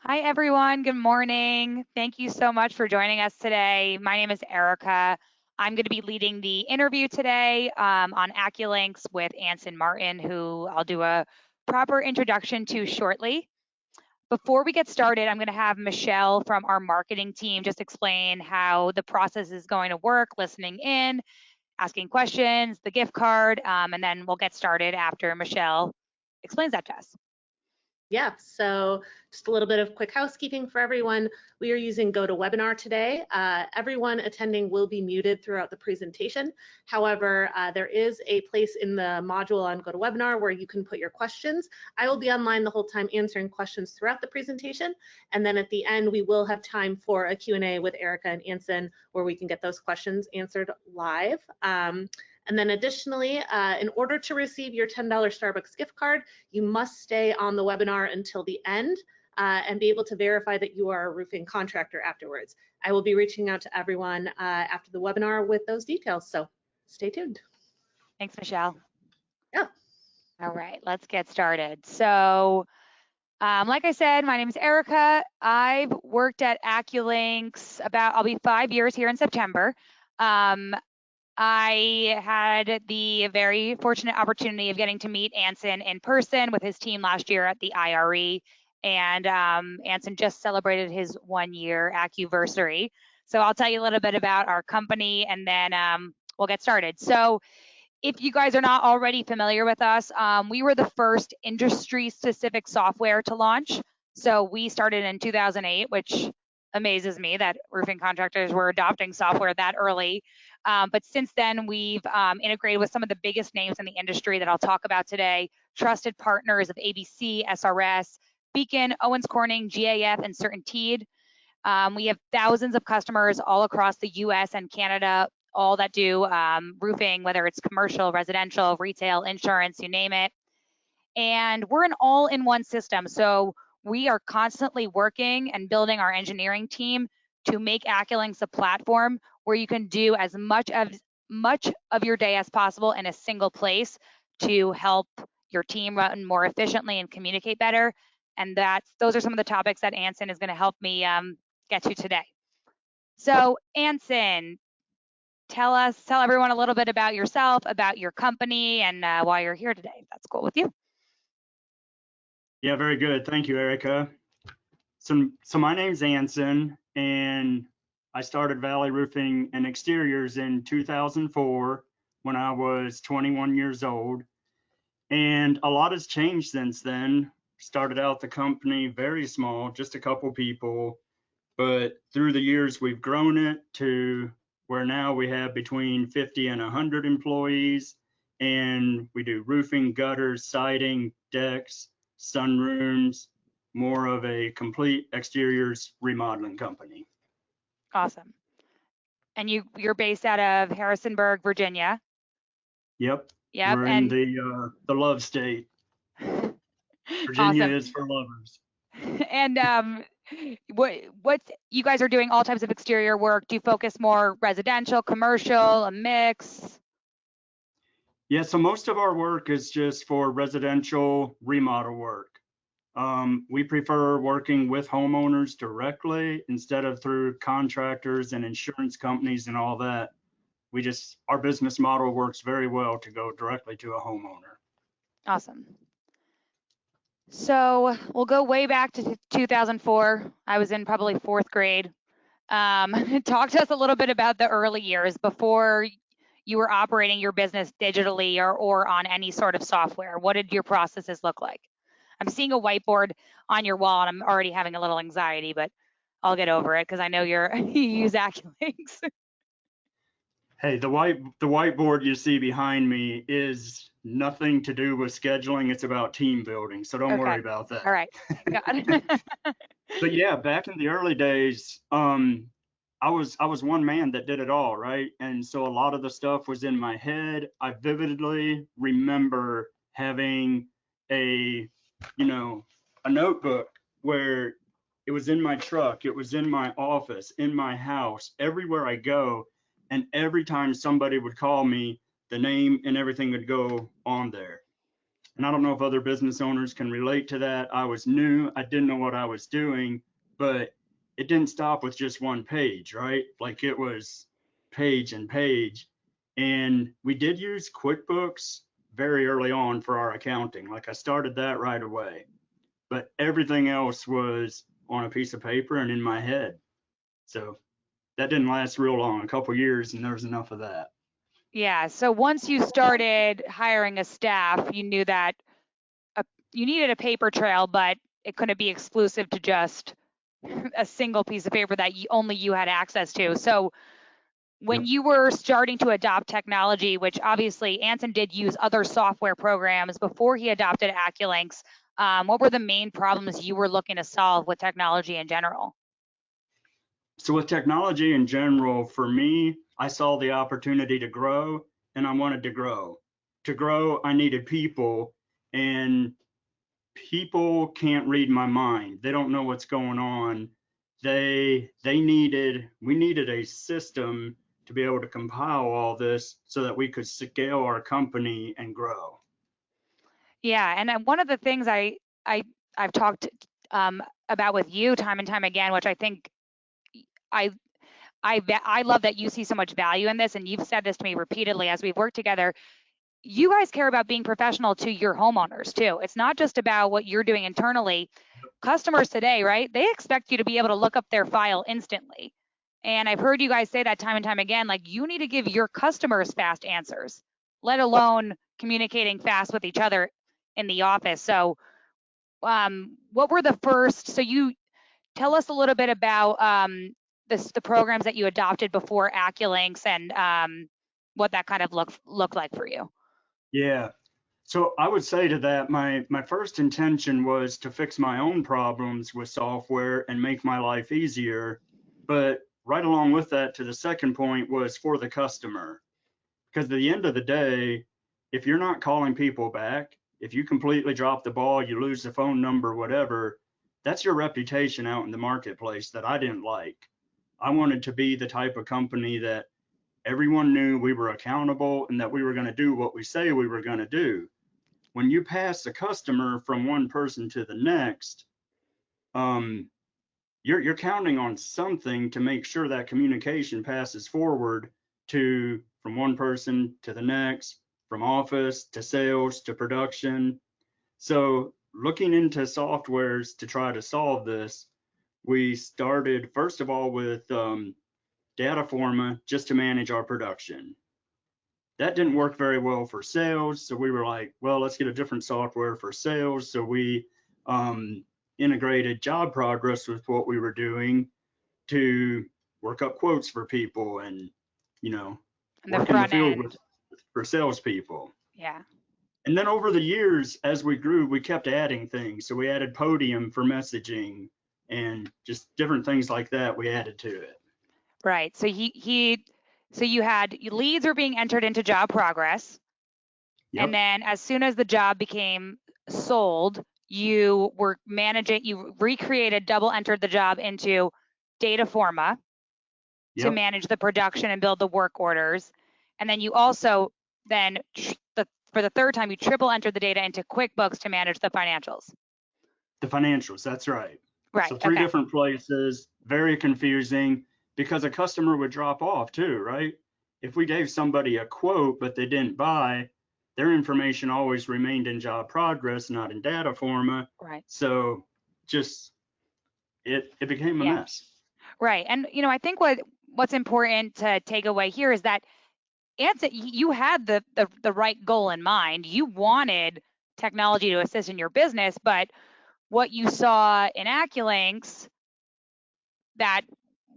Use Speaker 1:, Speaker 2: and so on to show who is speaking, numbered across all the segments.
Speaker 1: Hi, everyone. Good morning. Thank you so much for joining us today. My name is Erica. I'm going to be leading the interview today on AccuLynx with Anson Martin, who I'll do a proper introduction to shortly. Before we get started, I'm going to have Michelle from our marketing team just explain how the process is going to work, listening in, asking questions, the gift card, and then we'll get started after Michelle explains that to us.
Speaker 2: Yeah, so just a little bit of quick housekeeping for everyone. We are using GoToWebinar today. Everyone attending will be muted throughout the presentation. However, there is a place in the module on GoToWebinar where you can put your questions. I will be online the whole time answering questions throughout the presentation. And then at the end, we will have time for a Q&A with Erica and Anson where we can get those questions answered live. And then additionally, in order to receive your $10 Starbucks gift card, you must stay on the webinar until the end and be able to verify that you are a roofing contractor afterwards. I will be reaching out to everyone after the webinar with those details, so stay tuned.
Speaker 1: Thanks, Michelle.
Speaker 2: Yeah.
Speaker 1: All right, let's get started. So, like I said, my name is Erica. I've worked at AccuLynx I'll be 5 years here in September. I had the very fortunate opportunity of getting to meet Anson in person with his team last year at the IRE, and Anson just celebrated his 1-year Accuversary. So I'll tell you a little bit about our company, and then we'll get started. So if you guys are not already familiar with us, we were the first industry-specific software to launch. So we started in 2008, which amazes me that roofing contractors were adopting software that early. But since then, we've integrated with some of the biggest names in the industry that I'll talk about today, trusted partners of ABC, SRS, Beacon, Owens Corning, GAF, and CertainTeed. We have thousands of customers all across the US and Canada, all that do roofing, whether it's commercial, residential, retail, insurance, you name it. And we're an all-in-one system. So we are constantly working and building our engineering team to make AccuLynx a platform where you can do as much of your day as possible in a single place to help your team run more efficiently and communicate better. And those are some of the topics that Anson is going to help me get to today. So Anson, tell everyone a little bit about yourself, about your company, and why you're here today, if that's cool with you.
Speaker 3: Yeah, very good. Thank you, Erica. So my name's Anson, and I started Valley Roofing and Exteriors in 2004 when I was 21 years old. And a lot has changed since then. Started out the company very small, just a couple people, but through the years we've grown it to where now we have between 50 and 100 employees, and we do roofing, gutters, siding, decks, sunrooms, more of a complete exteriors remodeling company.
Speaker 1: Awesome. And you're based out of Harrisonburg, Virginia.
Speaker 3: Yep.
Speaker 1: Yep.
Speaker 3: We're in the love state. Virginia
Speaker 1: Awesome.
Speaker 3: is for lovers.
Speaker 1: And what you guys are doing all types of exterior work. Do you focus more residential, commercial, a mix?
Speaker 3: Yeah, so most of our work is just for residential remodel work. We prefer working with homeowners directly instead of through contractors and insurance companies and all that. Our business model works very well to go directly to a homeowner.
Speaker 1: Awesome. So we'll go way back to 2004. I was in probably 4th grade. Talk to us a little bit about the early years before you were operating your business digitally or on any sort of software. What did your processes look like? I'm seeing a whiteboard on your wall, and I'm already having a little anxiety, but I'll get over it because I know you use AccuLynx.
Speaker 3: Hey, the whiteboard you see behind me is nothing to do with scheduling. It's about team building, so don't worry about that.
Speaker 1: All right, got it.
Speaker 3: But yeah, back in the early days, I was one man that did it all, right? And so a lot of the stuff was in my head. I vividly remember having a notebook where it was in my truck, it was in my office, in my house, everywhere I go. And every time somebody would call me, the name and everything would go on there. and I don't know if other business owners can relate to that. I was new, I didn't know what I was doing, but it didn't stop with just one page, right? Like it was page and page. And we did use QuickBooks very early on for our accounting. Like I started that right away, but everything else was on a piece of paper and in my head. So that didn't last real long, a couple years, and there was enough of that.
Speaker 1: Yeah. So once you started hiring a staff, you knew that you needed a paper trail, but it couldn't be exclusive to just a single piece of paper that only you had access to. So when you were starting to adopt technology, which obviously Anson did use other software programs before he adopted AccuLynx, what were the main problems you were looking to solve with technology in general?
Speaker 3: So with technology in general, for me, I saw the opportunity to grow, and I wanted to grow. To grow, I needed people, and people can't read my mind. They don't know what's going on. We needed a system to be able to compile all this so that we could scale our company and grow.
Speaker 1: Yeah, and one of the things I've talked about with you time and time again, which I think I love that you see so much value in this, and you've said this to me repeatedly as we've worked together. You guys care about being professional to your homeowners too. It's not just about what you're doing internally. Customers today, right? They expect you to be able to look up their file instantly. And I've heard you guys say that time and time again, like you need to give your customers fast answers, let alone communicating fast with each other in the office. So what were the first, so you tell us a little bit about the programs that you adopted before AccuLynx and what that kind of looked like for you.
Speaker 3: Yeah. So I would say to that, my first intention was to fix my own problems with software and make my life easier. But right along with that, to the second point was for the customer. Because at the end of the day, if you're not calling people back, if you completely drop the ball, you lose the phone number, whatever, that's your reputation out in the marketplace that I didn't like. I wanted to be the type of company that everyone knew we were accountable and that we were going to do what we say we were going to do. When you pass a customer from one person to the next, you're counting on something to make sure that communication passes forward from one person to the next, from office to sales to production. So looking into softwares to try to solve this, we started first of all with Dataforma just to manage our production. That didn't work very well for sales, so we were like, well, let's get a different software for sales. So we integrated job progress with what we were doing to work up quotes for people and, work in the field for salespeople.
Speaker 1: Yeah.
Speaker 3: And then over the years, as we grew, we kept adding things. So we added Podium for messaging and just different things like that we added to it.
Speaker 1: Right. So so you had leads were being entered into job progress.
Speaker 3: Yep.
Speaker 1: And then as soon as the job became sold, you were managing, you recreated, double entered the job into Dataforma to manage the production and build the work orders. And then you also then for the third time, you triple entered the data into QuickBooks to manage the financials.
Speaker 3: The financials, that's right.
Speaker 1: Right.
Speaker 3: So three different places, very confusing because a customer would drop off too, right? If we gave somebody a quote, but they didn't buy, their information always remained in job progress, not in Dataforma.
Speaker 1: Right.
Speaker 3: So just it became a mess.
Speaker 1: Right. And I think what's important to take away here is that Anson, you had the right goal in mind. You wanted technology to assist in your business, but what you saw in AccuLynx that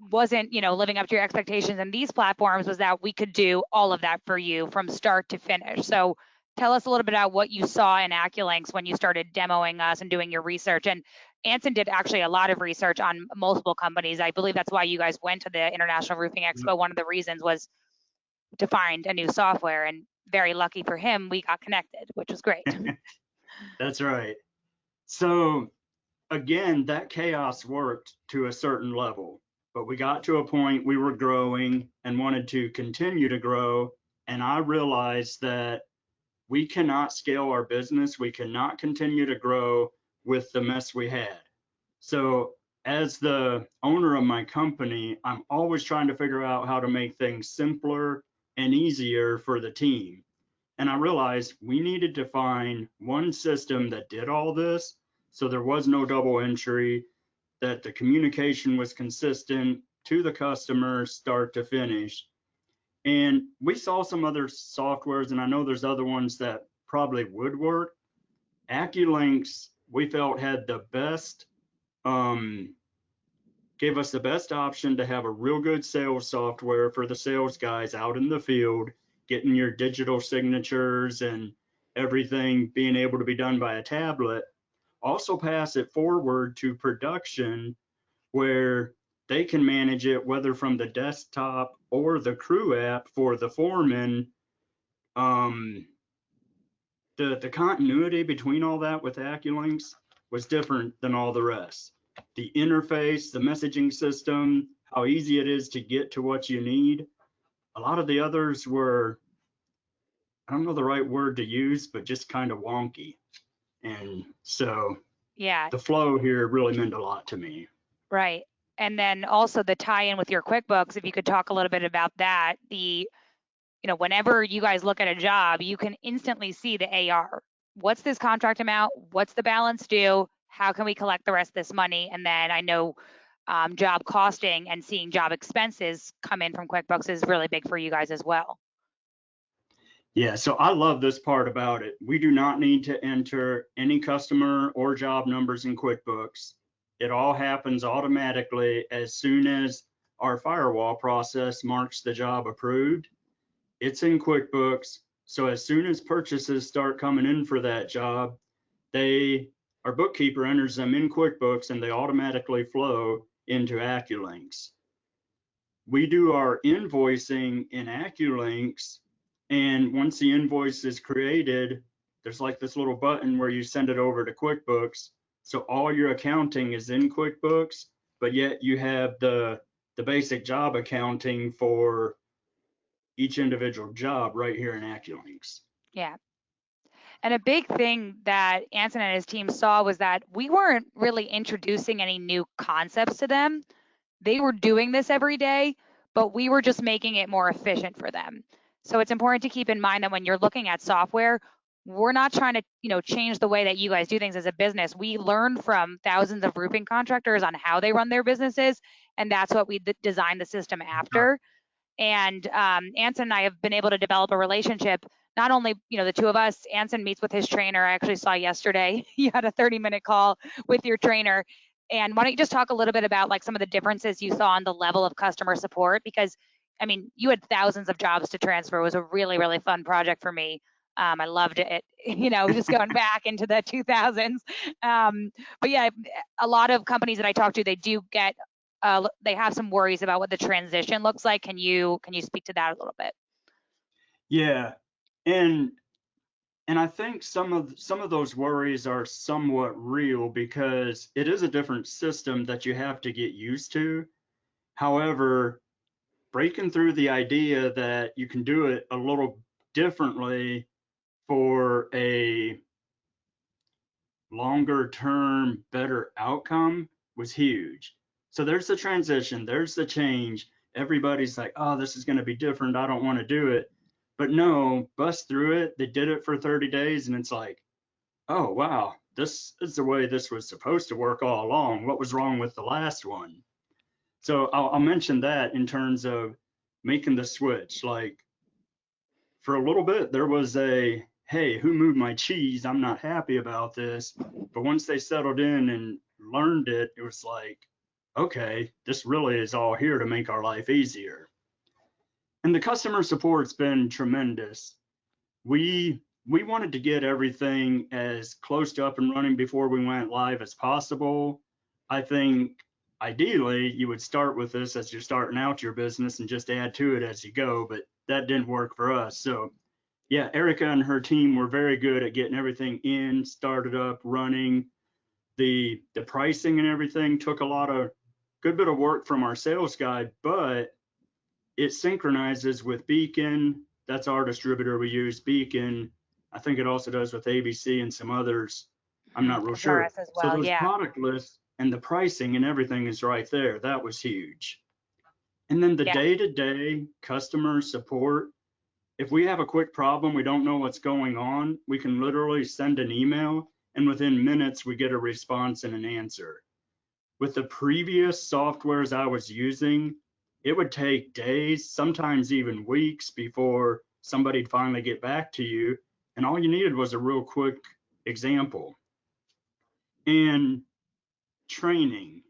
Speaker 1: wasn't, living up to your expectations in these platforms was that we could do all of that for you from start to finish. So tell us a little bit about what you saw in AccuLynx when you started demoing us and doing your research. And Anson did actually a lot of research on multiple companies. I believe that's why you guys went to the International Roofing Expo. One of the reasons was to find a new software, and very lucky for him, we got connected, which was great.
Speaker 3: That's right. So again, that chaos worked to a certain level, but we got to a point we were growing and wanted to continue to grow. And I realized that we cannot scale our business. We cannot continue to grow with the mess we had. So as the owner of my company, I'm always trying to figure out how to make things simpler and easier for the team. And I realized we needed to find one system that did all this, so there was no double entry, that the communication was consistent to the customer start to finish. And we saw some other softwares, and I know there's other ones that probably would work. AccuLynx, we felt had the best, gave us the best option to have a real good sales software for the sales guys out in the field, getting your digital signatures and everything being able to be done by a tablet. Also pass it forward to production where they can manage it, whether from the desktop or the crew app for the foreman. The continuity between all that with AccuLynx was different than all the rest. The interface, the messaging system, how easy it is to get to what you need. A lot of the others were, I don't know the right word to use, but just kind of wonky. And so
Speaker 1: Yeah,
Speaker 3: the flow here really meant a lot to me.
Speaker 1: right. And then also the tie-in with your QuickBooks, if you could talk a little bit about that. Whenever you guys look at a job, you can instantly see the AR. What's this contract amount? What's the balance due? How can we collect the rest of this money? And then I know job costing and seeing job expenses come in from QuickBooks is really big for you guys as well.
Speaker 3: Yeah, so I love this part about it. We do not need to enter any customer or job numbers in QuickBooks. It all happens automatically as soon as our firewall process marks the job approved. It's in QuickBooks. So as soon as purchases start coming in for that job, our bookkeeper enters them in QuickBooks and they automatically flow into AccuLynx. We do our invoicing in AccuLynx, and once the invoice is created, there's like this little button where you send it over to QuickBooks. So all your accounting is in QuickBooks, but yet you have the basic job accounting for each individual job right here in AccuLynx.
Speaker 1: Yeah. And a big thing that Anson and his team saw was that we weren't really introducing any new concepts to them. They were doing this every day, but we were just making it more efficient for them. So it's important to keep in mind that when you're looking at software, we're not trying to, change the way that you guys do things as a business. We learn from thousands of roofing contractors on how they run their businesses, and that's what we designed the system after. And Anson and I have been able to develop a relationship. Not only, the two of us, Anson meets with his trainer. I actually saw yesterday, you had a 30-minute call with your trainer. And why don't you just talk a little bit about like some of the differences you saw on the level of customer support? Because, you had thousands of jobs to transfer. It was a really, really fun project for me. I loved it, just going back into the 2000s. But yeah, a lot of companies that I talk to, they do get, they have some worries about what the transition looks like. Can you speak to that a little bit?
Speaker 3: Yeah, and I think some of those worries are somewhat real because it is a different system that you have to get used to. However, breaking through the idea that you can do it a little differently for a longer term, better outcome was huge. So there's the transition, there's the change. Everybody's like, oh, this is going to be different. I don't want to do it. But no, bust through it. They did it for 30 days and it's like, oh, wow, this is the way this was supposed to work all along. What was wrong with the last one? So I'll mention that in terms of making the switch. Like for a little bit, there was a, hey, who moved my cheese? I'm not happy about this. But once they settled in and learned it, it was like, okay, this really is all here to make our life easier. And the customer support's been tremendous. We wanted to get everything as close to up and running before we went live as possible. I think ideally you would start with this as you're starting out your business and just add to it as you go, but that didn't work for us. So yeah, Erica and her team were very good at getting everything in, started up, running. The pricing and everything took a good bit of work from our sales guy, but it synchronizes with Beacon. That's our distributor we use, Beacon. I think it also does with ABC and some others. I'm not real sure.
Speaker 1: SRS as
Speaker 3: So
Speaker 1: well,
Speaker 3: those
Speaker 1: yeah.
Speaker 3: product lists and the pricing and everything is right there. That was huge. And then the
Speaker 1: Yeah.
Speaker 3: day-to-day customer support, if we have a quick problem, we don't know what's going on, we can literally send an email and within minutes we get a response and an answer. With the previous softwares I was using, it would take days, sometimes even weeks before somebody'd finally get back to you. And all you needed was a real quick example. And training.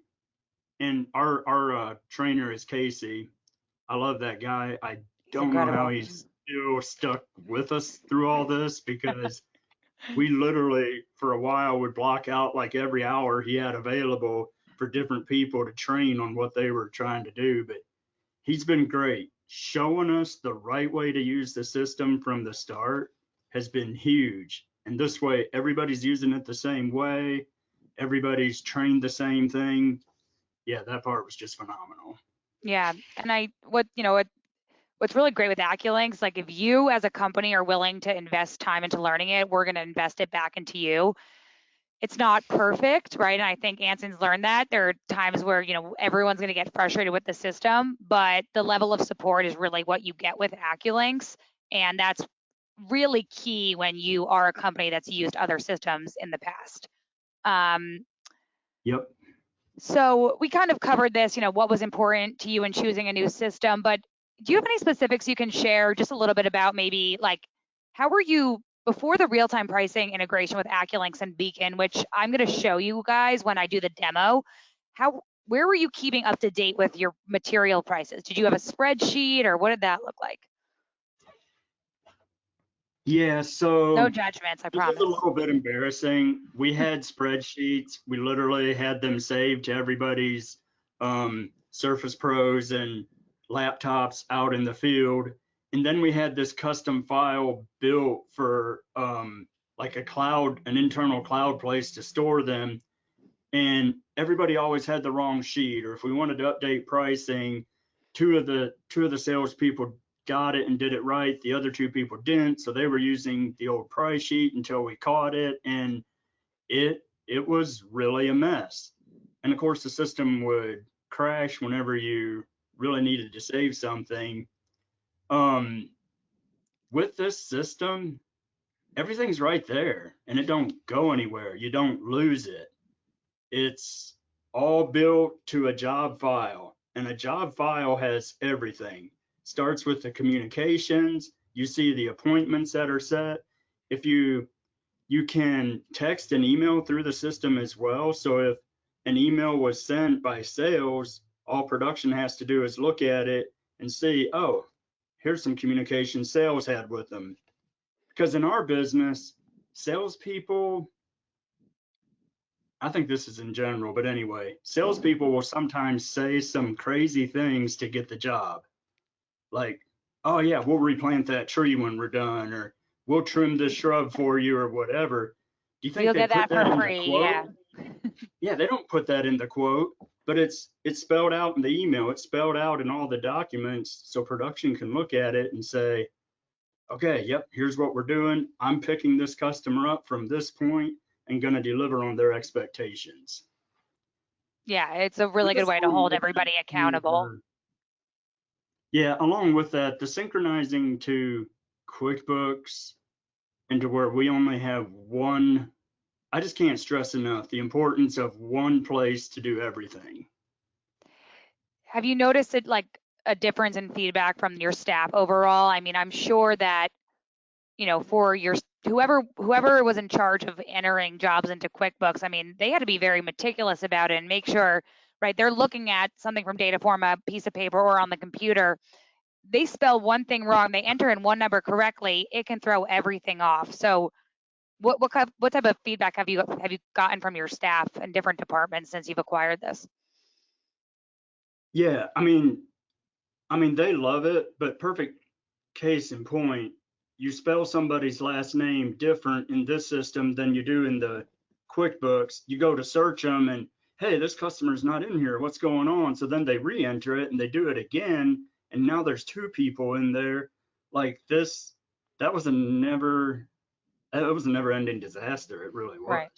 Speaker 3: And our trainer is Casey. I love that guy. I don't know how he's still stuck with us through all this, because we literally for a while would block out like every hour he had available for different people to train on what they were trying to do. But he's been great. Showing us the right way to use the system from the start has been huge. And this way, everybody's using it the same way. Everybody's trained the same thing. Yeah, that part was just phenomenal.
Speaker 1: Yeah, and what's really great with AccuLynx, like if you as a company are willing to invest time into learning it, we're going to invest it back into you. It's not perfect, right? And I think Anson's learned that. There are times where, everyone's going to get frustrated with the system, but the level of support is really what you get with AccuLynx. And that's really key when you are a company that's used other systems in the past.
Speaker 3: Yep.
Speaker 1: So we kind of covered this, what was important to you in choosing a new system, but do you have any specifics you can share just a little bit about maybe like how were you before the real-time pricing integration with AccuLynx and Beacon, which I'm going to show you guys when I do the demo, where were you keeping up to date with your material prices? Did you have a spreadsheet or what did that look like?
Speaker 3: Yeah, so
Speaker 1: no judgments, I promise.
Speaker 3: This is a little bit embarrassing. We had spreadsheets. We literally had them saved to everybody's Surface Pros and laptops out in the field. And then we had this custom file built for like an internal cloud place to store them. And everybody always had the wrong sheet, or if we wanted to update pricing, two of the salespeople got it and did it right. The other two people didn't, so they were using the old price sheet until we caught it, and it was really a mess. And of course, the system would crash whenever you really needed to save something. With this system, everything's right there, and it don't go anywhere. You don't lose it. It's all built to a job file, and a job file has everything. Starts with the communications. You see the appointments that are set. If you can text and email through the system as well. So if an email was sent by sales, all production has to do is look at it and see, oh, here's some communication sales had with them. Because in our business, salespeople, I think this is in general, but anyway, salespeople will sometimes say some crazy things to get the job. Like, oh yeah, we'll replant that tree when we're done, or we'll trim this shrub for you, or whatever. Do you think
Speaker 1: You'll
Speaker 3: they
Speaker 1: get
Speaker 3: put
Speaker 1: that
Speaker 3: that
Speaker 1: for
Speaker 3: in
Speaker 1: free,
Speaker 3: the quote?
Speaker 1: yeah.
Speaker 3: Yeah, they don't put that in the quote, but it's spelled out in the email. It's spelled out in all the documents, so production can look at it and say, okay, yep, here's what we're doing. I'm picking this customer up from this point and going to deliver on their expectations.
Speaker 1: Yeah, it's a really good way to hold everybody accountable.
Speaker 3: Yeah, along with that, the synchronizing to QuickBooks and to where we only have one, I just can't stress enough the importance of one place to do everything.
Speaker 1: Have you noticed it like a difference in feedback from your staff overall? I mean, I'm sure that, for your whoever was in charge of entering jobs into QuickBooks, I mean, they had to be very meticulous about it and make sure, right, they're looking at something from data form, a piece of paper or on the computer. They spell one thing wrong, they enter in one number correctly, it can throw everything off. So what type of feedback have you gotten from your staff in different departments since you've acquired this?
Speaker 3: Yeah, I mean they love it, but perfect case in point, you spell somebody's last name different in this system than you do in the QuickBooks. You go to search them and, hey, this customer's not in here, what's going on? So then they re-enter it and they do it again, and now there's two people in there. Like this, that was a never it was a never-ending disaster. It really was.
Speaker 1: Right.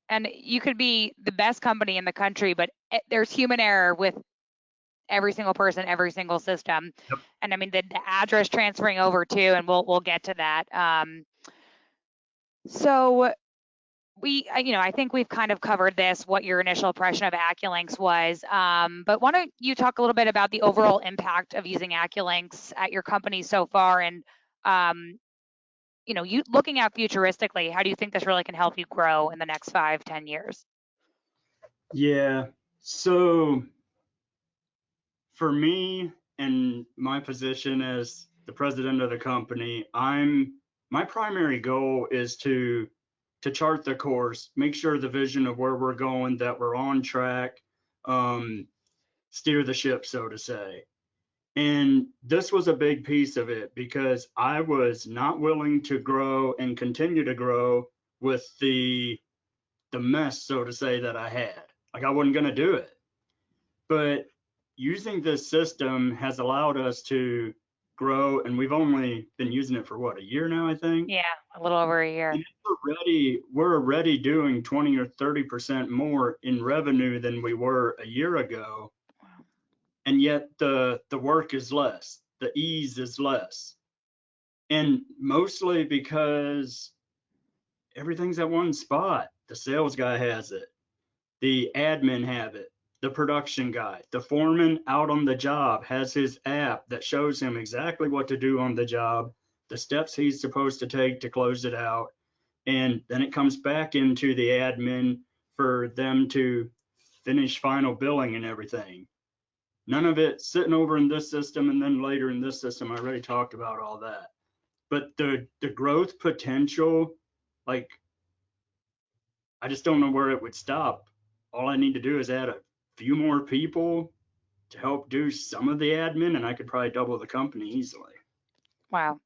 Speaker 1: And you could be the best company in the country, but there's human error with every single person, every single system.
Speaker 3: Yep.
Speaker 1: And I mean, the address transferring over too, and we'll get to that. So I think we've kind of covered this, what your initial impression of AccuLynx was. But why don't you talk a little bit about the overall impact of using AccuLynx at your company so far, and you looking out futuristically, how do you think this really can help you grow in the next 5-10 years?
Speaker 3: Yeah. So for me and my position as the president of the company, my primary goal is to chart the course, make sure the vision of where we're going, that we're on track, steer the ship, so to say. And this was a big piece of it because I was not willing to grow and continue to grow with the mess, so to say, that I had. Like, I wasn't going to do it. But using this system has allowed us to grow, and we've only been using it for what, a year now, I think?
Speaker 1: Yeah, a little over a year.
Speaker 3: And we're already doing 20 or 30% more in revenue than we were a year ago.
Speaker 1: Wow.
Speaker 3: And yet the work is less, the ease is less. And mostly because everything's at one spot. The sales guy has it, the admin have it, the production guy, the foreman out on the job has his app that shows him exactly what to do on the job, the steps he's supposed to take to close it out. And then it comes back into the admin for them to finish final billing and everything. None of it sitting over in this system and then later in this system. I already talked about all that. But the growth potential, like, I just don't know where it would stop. All I need to do is add a few more people to help do some of the admin, and I could probably double the company easily.
Speaker 1: Wow.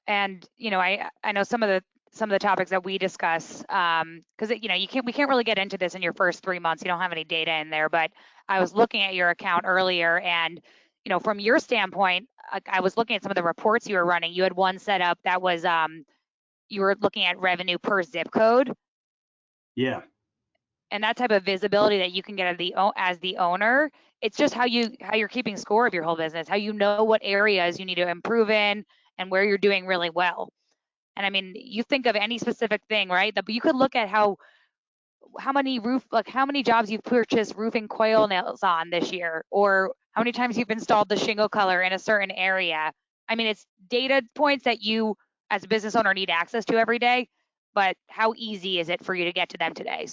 Speaker 1: And I know some of the topics that we discuss, because we can't really get into this in your first 3 months. You don't have any data in there. But I was looking at your account earlier, and from your standpoint, I was looking at some of the reports you were running. You had one set up that was you were looking at revenue per zip code.
Speaker 3: Yeah.
Speaker 1: And that type of visibility that you can get as the owner, it's just how you're keeping score of your whole business, how you know what areas you need to improve in and where you're doing really well. And I mean, you think of any specific thing, right? But you could look at how many jobs you've purchased roofing coil nails on this year, or how many times you've installed the shingle color in a certain area. I mean, it's data points that you as a business owner need access to every day, but how easy is it for you to get to them today?